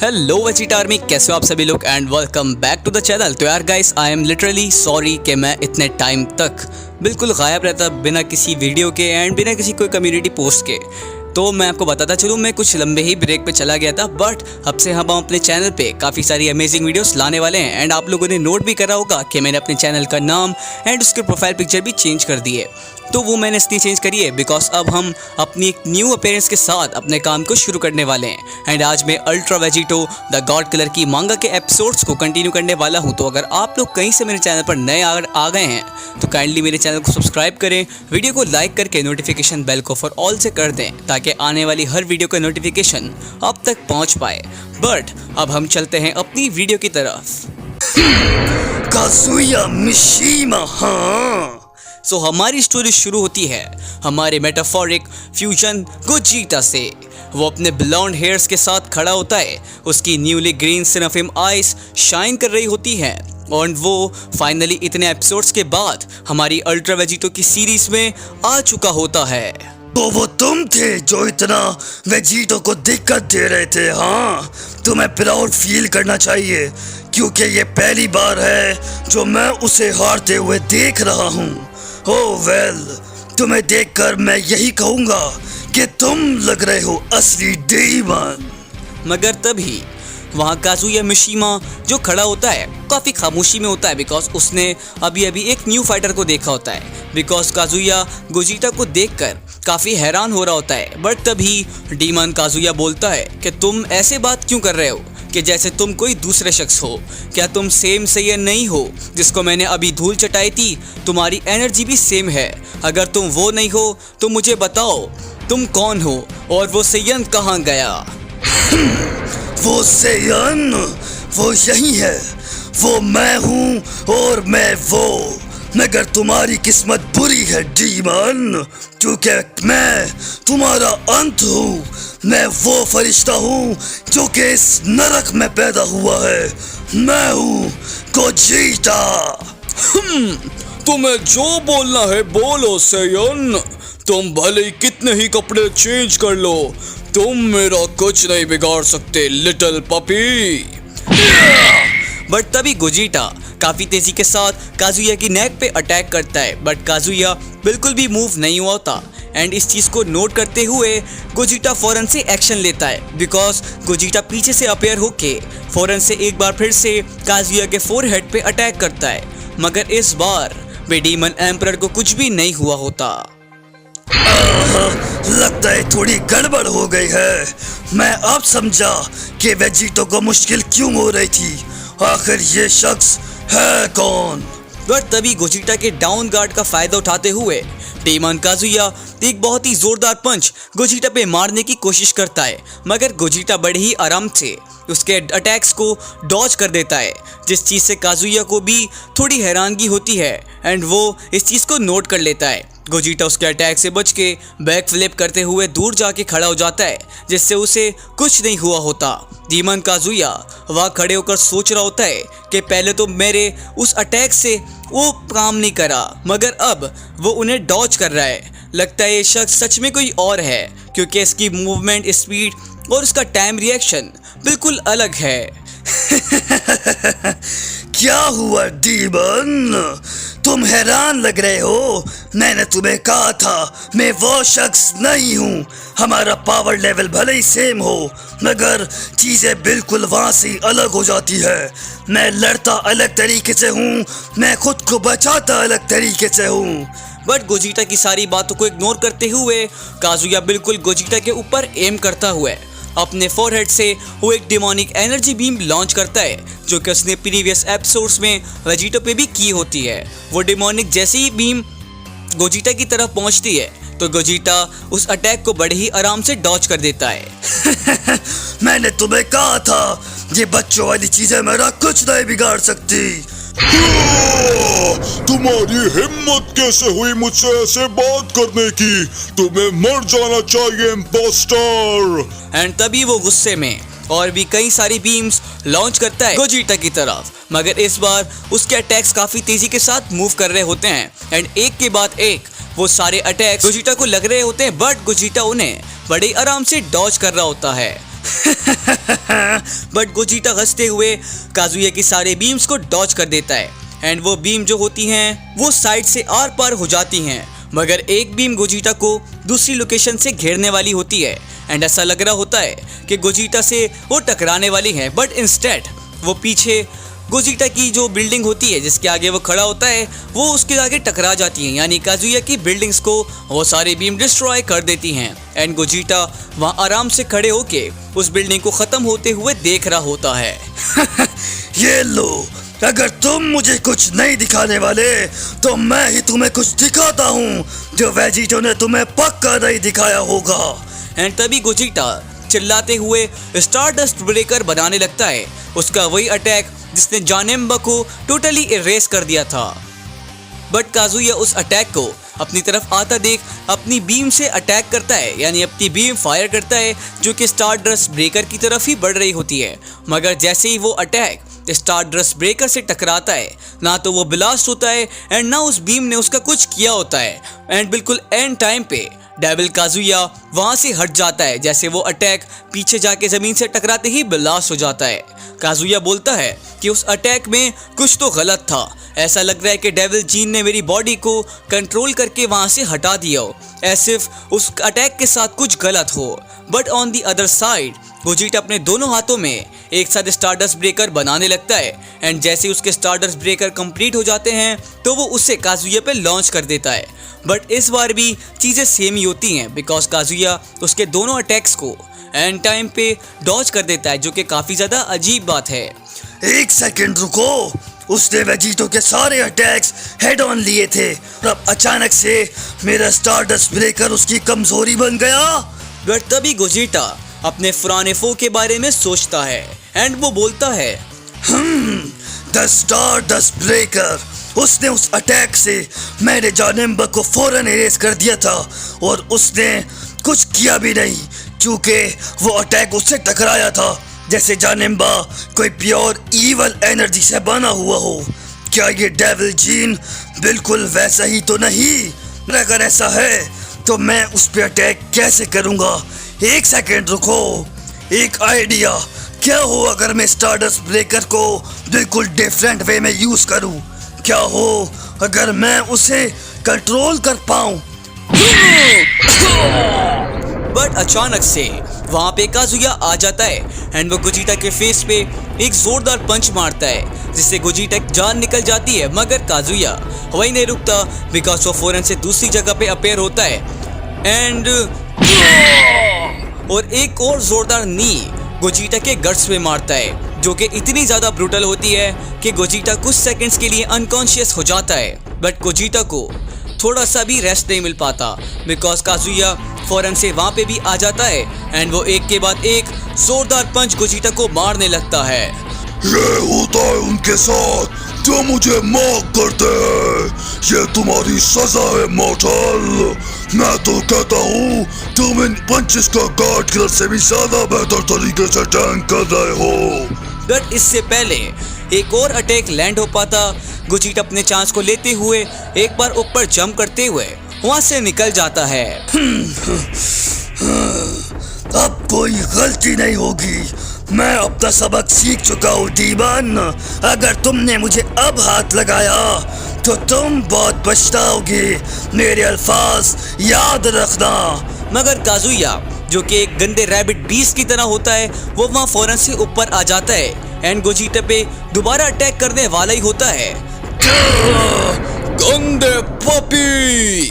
Hello Vegeta army, कैसे हो आप सभी लोग and welcome back to the channel. तो यार guys, I am literally sorry कि मैं इतने टाइम तक बिल्कुल गायब रहता बिना किसी वीडियो के एंड बिना किसी कोई कम्युनिटी पोस्ट के। तो मैं आपको बताता चलूँ, मैं कुछ लंबे ही ब्रेक पे चला गया था, बट अब से हम अपने चैनल पे काफ़ी सारी अमेजिंग वीडियोस लाने वाले हैं। एंड आप लोगों ने नोट भी करा होगा कि मैंने अपने चैनल का नाम एंड उसके प्रोफाइल पिक्चर भी चेंज कर दी है। तो वो मैंने इसलिए चेंज करी है बिकॉज अब हम अपनी एक न्यू अपीयरेंस के साथ अपने काम को शुरू करने वाले हैं। एंड आज मैं ultra Vegito the God killer की मांगा के एपिसोड्स को कंटिन्यू करने वाला हूँ। तो अगर आप लोग कहीं से मेरे चैनल पर नए आ गए हैं तो काइंडली मेरे चैनल को सब्सक्राइब करें, वीडियो को लाइक करके नोटिफिकेशन बेल को फॉर ऑल से कर दें ताकि आने वाली हर वीडियो का नोटिफिकेशन आप तक पहुँच पाए। बट अब हम चलते हैं अपनी वीडियो की तरफ। काजुया मिशिमा, हाँ। सो हमारी स्टोरी शुरू होती है हमारे मेटाफोरिक फ्यूजन गोजीटा से। वो अपने ब्लॉन्ड हेयर्स के साथ खड़ा होता है, उसकी न्यूली ग्रीन सिनेफिम आइज शाइन कर रही होती हैं और वो फाइनली इतने एपिसोड्स के बाद हमारी अल्ट्रा वेजिटो की सीरीज में आ चुका होता है। तो वो तुम थे जो इतना वेजिटो को दिक्कत दे रहे थे, हाँ। तुम्हें प्राउड फील करना चाहिए क्योंकि ये पहली बार है जो मैं उसे हारते हुए देख रहा हूँ। ओह वेल, तुम्हें देखकर मैं यही कहूँगा कि तुम लग रहे हो असली डीमन। मगर तभी वहाँ काजुया मिशिमा जो खड़ा होता है काफ़ी खामोशी में होता है बिकॉज उसने अभी एक न्यू फाइटर को देखा होता है। बिकॉज काजुया गोजीटा को देखकर काफ़ी हैरान हो रहा होता है। बट तभी डीमन काजुया बोलता है कि तुम ऐसे बात क्यों कर रहे हो कि जैसे तुम कोई दूसरे शख्स हो। क्या तुम सेम सैयन नहीं हो जिसको मैंने अभी धूल चटाई थी? तुम्हारी एनर्जी भी सेम है। अगर तुम वो नहीं हो तो मुझे बताओ तुम कौन हो और वो सैयन कहाँ गया? वो सैयन, वो यही है। वो मैं हूँ और मैं वो। मगर तुम्हारी किस्मत बुरी है डीमन, क्योंकि मैं तुम्हारा अंत हूँ। मैं वो फरिश्ता हूँ जो कि इस नरक में पैदा हुआ है। मैं हूँ गोजीटा। तुम्हें जो बोलना है बोलो सैयन। तुम भले ही कितने ही कपड़े चेंज कर लो, तुम मेरा कुछ नहीं बिगाड़ सकते लिटिल पपी। बट तभी गोजीटा काफ़ी तेज़ी के साथ काजुया की नेक पे अटैक करता है, बट काजुया बिल्कुल भी मूव नहीं हुआ होता। एंड इस चीज़ को नोट करते हुए गोजीटा फ़ौरन से एक्शन लेता है बिकॉज गोजीटा पीछे से अपेयर होके फ़ौरन से एक बार फिर से काजुया के फोरहेड पे अटैक करता है। मगर इस बार वे डीमन एम्परर को कुछ भी नहीं हुआ होता। लगता है थोड़ी गड़बड़ हो गई है। मैं अब समझा कि वेजिटो को मुश्किल क्यों हो रही थी। आखिर ये शख्स है कौन? बट तभी गोजीटा के डाउन गार्ड का फायदा उठाते हुए डीमन काजुया एक बहुत ही जोरदार पंच गोजीटा पे मारने की कोशिश करता है। मगर गोजीटा बड़े ही आराम से उसके अटैक्स को डॉज कर देता है, जिस चीज़ से काजुया को भी थोड़ी हैरानगी होती है एंड वो इस चीज़ को नोट कर लेता है। गोजीटा उसके अटैक से बच के बैक फ्लिप करते हुए दूर जाके खड़ा हो जाता है, जिससे उसे कुछ नहीं हुआ होता। डीमन काजुया वहाँ खड़े होकर सोच रहा होता है कि पहले तो मेरे उस अटैक से वो काम नहीं करा, मगर अब वो उन्हें डॉज कर रहा है। लगता है ये शख्स सच में कोई और है क्योंकि इसकी मूवमेंट स्पीड और उसका टाइम रिएक्शन बिल्कुल अलग है। क्या हुआ डीमन? तुम हैरान लग रहे हो। मैंने तुम्हें कहा था मैं वो शख्स नहीं हूँ। हमारा पावर लेवल भले ही सेम हो मगर चीज़ें बिल्कुल वहाँ से अलग हो जाती है। मैं लड़ता अलग तरीके से हूँ, मैं खुद को बचाता अलग तरीके से हूँ। बट गोजीटा की सारी बातों को इग्नोर करते हुए काजुया बिल्कुल गोजीटा के ऊपर एम करता हुआ अपने फोरहेड से वो एक डिमोनिक एनर्जी बीम लॉन्च करता है, जो कि उसने प्रीवियस एपिसोड्स में वेजिटो पे भी की होती है। वो डिमोनिक जैसे ही बीम गोजीटा की तरफ पहुंचती है तो गोजीटा उस अटैक को बड़े ही आराम से डॉज कर देता है। मैंने तुम्हें कहा था ये बच्चों वाली चीजें मेरा कुछ नहीं बिगाड़ सकती। तुम्हारी हिम्मत कैसे हुई मुझसे ऐसे बात करने की? तुम्हें मर जाना चाहिए इम्पोस्टर। एंड तभी वो गुस्से में और भी कई सारी बीम्स लॉन्च करता है गोजीटा की तरफ, मगर इस बार उसके अटैक्स काफी तेजी के साथ मूव कर रहे होते हैं एंड एक के बाद एक वो सारे अटैक्स गोजीटा को लग रहे होते हैं, बट गोजीटा उन्हें बड़े आराम से डॉज कर रहा होता है। बट गोजीटा हंसते हुए काजुया की सारे बीम्स को डॉज कर देता है एंड वो बीम जो होती हैं वो साइड से आर पार हो जाती हैं, मगर एक बीम गोजीटा को दूसरी लोकेशन से घेरने वाली होती है एंड ऐसा लग रहा होता है कि गोजीटा से वो टकराने वाली हैं, बट इंस्टेड वो पीछे गोजीटा की जो बिल्डिंग होती है जिसके आगे वो खड़ा होता है वो उसके आगे टकरा जाती है, यानी काजुया की बिल्डिंग्स को वो सारी बीम डिस्ट्रॉय कर देती हैं एंड गोजीटा वहाँ आराम से खड़े होके उस बिल्डिंग को ख़त्म होते हुए देख रहा होता है। ये लो, अगर तुम मुझे कुछ नहीं दिखाने वाले तो मैं ही तुम्हें कुछ दिखाता हूँ जो वेजिटो ने तुम्हें पक्का नहीं दिखाया होगा। एंड तभी गोजीटा चिल्लाते हुए स्टारडस्ट ब्रेकर बनाने लगता है, उसका वही अटैक जिसने जानेम्बा को टोटली इरेज कर दिया था। बट काजुया उस अटैक को अपनी तरफ आता देख अपनी बीम से अटैक करता है, यानी अपनी बीम फायर करता है जो कि स्टारडस्ट ब्रेकर की तरफ ही बढ़ रही होती है, मगर जैसे ही वो अटैक स्टारडस्ट ब्रेकर से टकराता है ना तो वो ब्लास्ट होता है एंड ना उस बीम ने उसका कुछ किया होता है एंड बिल्कुल एंड टाइम पे डेविल काजुया वहाँ से हट जाता है, जैसे वो अटैक पीछे जाके ज़मीन से टकराते ही ब्लास्ट हो जाता है। काजुया बोलता है कि उस अटैक में कुछ तो गलत था, ऐसा लग रहा है कि डेविल जीन ने मेरी बॉडी को कंट्रोल करके वहाँ से हटा दिया हो, ऐसे उस अटैक के साथ कुछ गलत हो। But on the other side Gogeta अपने दोनों हाथों में एक साथ स्टारडस्ट ब्रेकर बनाने लगता है एंड जैसे उसके स्टारडस्ट ब्रेकर कंप्लीट हो जाते हैं तो वो उससे काजुया पे लॉन्च कर देता है। बट इस बार भी चीज़ें सेम ही होती हैं बिकॉज काजुया उसके दोनों अटैक्स को एंड टाइम पे डॉज कर देता है, जो कि काफ़ी ज़्यादा अजीब बात है। एक सेकंड रुको, उसने वेजिटो के सारे अटैक्स हेड ऑन लिए थे और अब अचानक से मेरा स्टारडस्ट ब्रेकर उसकी कमजोरी बन गया। बट तभी गोजीटा अपने पुराने फो के बारे में सोचता है एंड वो बोलता है द स्टारडस्ट ब्रेकर, उसने उस अटैक से मेरे जानेम्बा को फौरन इरेज कर दिया था और उसने कुछ किया भी नहीं क्योंकि वो अटैक उससे टकराया था जैसे जानेम्बा कोई प्योर ईवल एनर्जी से बना हुआ हो। क्या ये डेविल जीन बिल्कुल वैसा ही तो नहीं? अगर ऐसा है तो मैं उस पे अटैक कैसे करूँगा? एक सेकेंड रुको, एक आइडिया, क्या हो अगर मैं स्टारडस्ट ब्रेकर को बिल्कुल डिफरेंट वे में यूज करूं? क्या हो अगर मैं उसे कंट्रोल कर पाऊं? बट अचानक से वहाँ पे काजुया आ जाता है एंड वो गोजीटा के फेस पे एक जोरदार पंच मारता है जिससे गोजीटा की जान निकल जाती है, मगर काजुया वहीं नहीं रुकता बिकॉज वो फौरन से दूसरी जगह पे अपेयर होता है एंड और एक और जोरदार नी गोजीटा के गट्स पे मारता है जो कि इतनी ज़्यादा ब्रूटल होती है कि गोजीटा कुछ सेकंड्स के लिए अनकॉन्शियस हो जाता है। बट गोजीटा को थोड़ा सा भी रेस्ट नहीं मिल पाता बिकॉज काजुया फौरन से वहाँ पे भी आ जाता है एंड वो एक के बाद एक जोरदार पंच गोजीटा को मारने लगता है। ये होता है उनके साथ जो मुझे माफ करते हैं, ये तुम्हारी सजा है मॉर्टल। मैं तो कहता हूँ तुम इन पंचेस का गार्ड किलर से भी ज्यादा बेहतर तरीके से टैंक कर रहे हो। बट इससे पहले एक और अटैक लैंड हो पाता, गोजीटा अपने चांस को लेते हुए एक बार ऊपर जंप करते हुए वहाँ से निकल जाता है। अब कोई गलती नहीं होगी, मैं अपना सबक सीख चुका हूँ डीमन। अगर तुमने मुझे अब हाथ लगाया तो तुम बहुत पछताओगे, मेरे अल्फाज याद रखना। मगर काजुया जो कि एक गंदे रैबिट बीस्ट की तरह होता है वो वहाँ फौरन से ऊपर आ जाता है एंड गोजीटा पे दोबारा अटैक करने वाला ही होता है। गंदे पपी!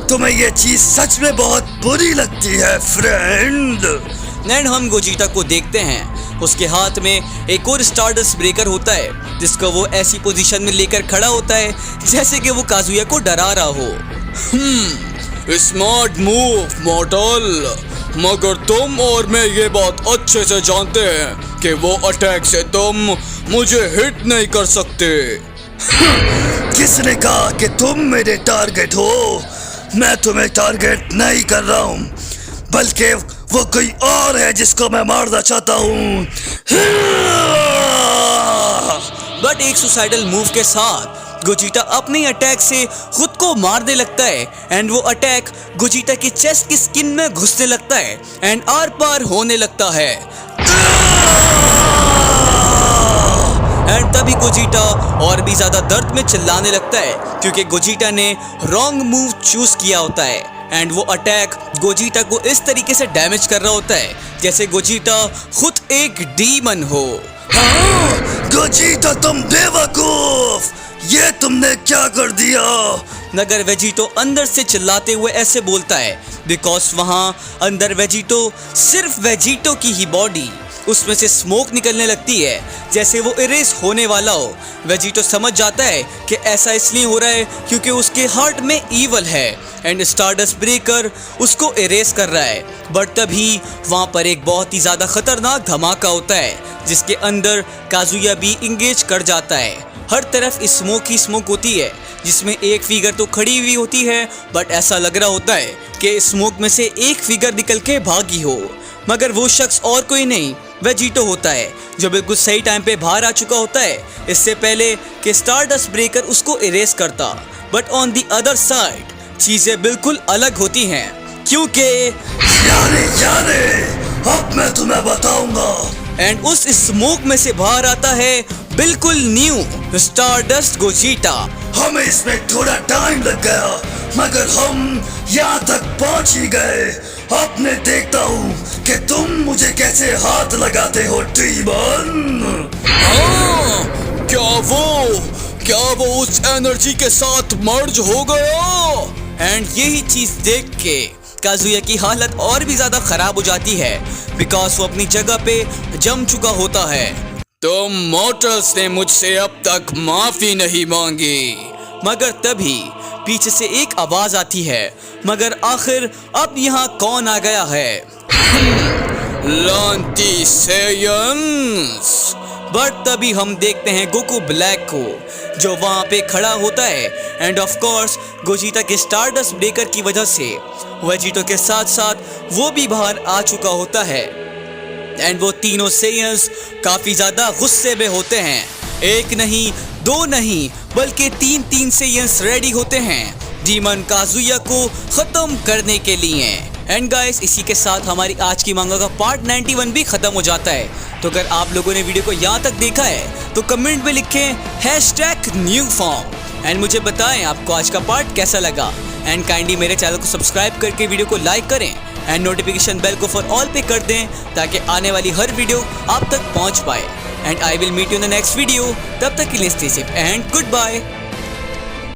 तुम्हें ये चीज सच में बहुत बुरी लगती है फ्रेंड। एंड हम गोजीटा को देखते हैं, उसके हाथ में एक और स्टारडस्ट ब्रेकर होता है जिसको वो ऐसी पोजीशन में लेकर खड़ा होता है जैसे कि वो काजुया को डरा रहा हो। स्मार्ट मूव मॉर्टल, मगर तुम और मैं ये बात अच्छे से जानते हैं कि वो अटैक से तुम मुझे हिट नहीं कर सकते। किसने कहा कि तुम मेरे टारगेट हो? मैं तुम्हें टारगेट नहीं कर रहा हूँ, बल्कि वो कोई और है जिसको मैं मारना चाहता हूँ। बट एक सुसाइडल मूव के साथ गोजीटा अपने अटैक से खुद को मारने लगता है एंड वो अटैक गोजीटा की चेस्ट की स्किन में घुसने लगता है एंड आर पार होने लगता है एंड तभी गोजीटा और भी ज्यादा दर्द में चिल्लाने लगता है क्योंकि गोजीटा ने रॉन्ग मूव चूज किया होता है एंड वो अटैक गोजीटा को इस तरीके से डैमेज कर रहा होता है जैसे गोजीटा खुद एक डीमन हो। गोजीटा तुम बेवकूफ, ये तुमने क्या कर दिया? मगर वेजिटो अंदर से चिल्लाते हुए ऐसे बोलता है बिकॉज वहाँ अंदर वेजिटो सिर्फ वेजिटो की ही बॉडी उसमें से स्मोक निकलने लगती है जैसे वो इरेज होने वाला हो। वेजिटो समझ जाता है कि ऐसा इसलिए हो रहा है क्योंकि उसके हार्ट में ईवल है एंड स्टारडस्ट ब्रेकर उसको इरेज कर रहा है। बट तभी वहाँ पर एक बहुत ही ज़्यादा खतरनाक धमाका होता है जिसके अंदर काजुया भी इंगेज कर जाता है। हर तरफ स्मोक ही स्मोक होती है जिसमें एक फिगर तो खड़ी हुई होती है बट ऐसा लग रहा होता है कि स्मोक में से एक फिगर निकल के भागी हो मगर वो शख्स और कोई नहीं वेजिटो होता है जो बिल्कुल सही टाइम पे बाहर आ चुका होता है इससे पहले कि स्टारडस्ट ब्रेकर उसको इरेज करता। But on the other side चीजें बिल्कुल अलग होती हैं क्योंकि यानी अब मैं तुम्हें बताऊंगा। एंड उस स्मोक में से बाहर आता है बिल्कुल न्यू स्टारडस्ट गोजीटा। हमें इसमें थोड़ा टाइम लग गया मगर हम यहाँ तक पहुँच ही गए। अब मैं देखता हूँ कि तुम मुझे कैसे हाथ लगाते हो डीमन। क्या वो उस एनर्जी के साथ मर्ज हो गया? एंड यही चीज देख के काजुया की हालत और भी ज्यादा खराब हो जाती है बिकॉज वो अपनी जगह पे जम चुका होता है। तुम मॉर्टल्स ने मुझसे अब तक माफी नहीं मांगी। मगर तभी पीछे से एक आवाज आती है मगर आखिर अब यहाँ कौन आ गया है? लांटी सेयंस। बट तभी हम देखते हैं गोकू ब्लैक को जो वहाँ पे खड़ा होता है एंड ऑफ कोर्स गोजीटा के स्टारडस्ट ब्रेकर की वजह से वेजिटो के साथ साथ वो भी बाहर आ चुका होता है एंड वो तीनों सेयंस काफी ज्यादा गुस्से में होते हैं। एक नहीं दो नहीं बल्कि तीन सेयंस रेडी होते हैं डीमन काजुया को खत्म करने के लिए। एंड गाइस इसी के साथ हमारी आज की मांगा का पार्ट 91 भी खत्म हो जाता है। तो अगर आप लोगों ने वीडियो को यहाँ तक देखा है तो कमेंट में लिखें #newform एंड मुझे बताएं आपको आज का पार्ट कैसा लगा। एंड काइंडली मेरे चैनल को सब्सक्राइब करके वीडियो को लाइक करें एंड नोटिफिकेशन बेल को फॉर ऑल पे कर दें ताकि आने वाली हर वीडियो आप तक पहुंच पाए। And I will meet you in the next video. तब तक के लिए stay safe and good bye.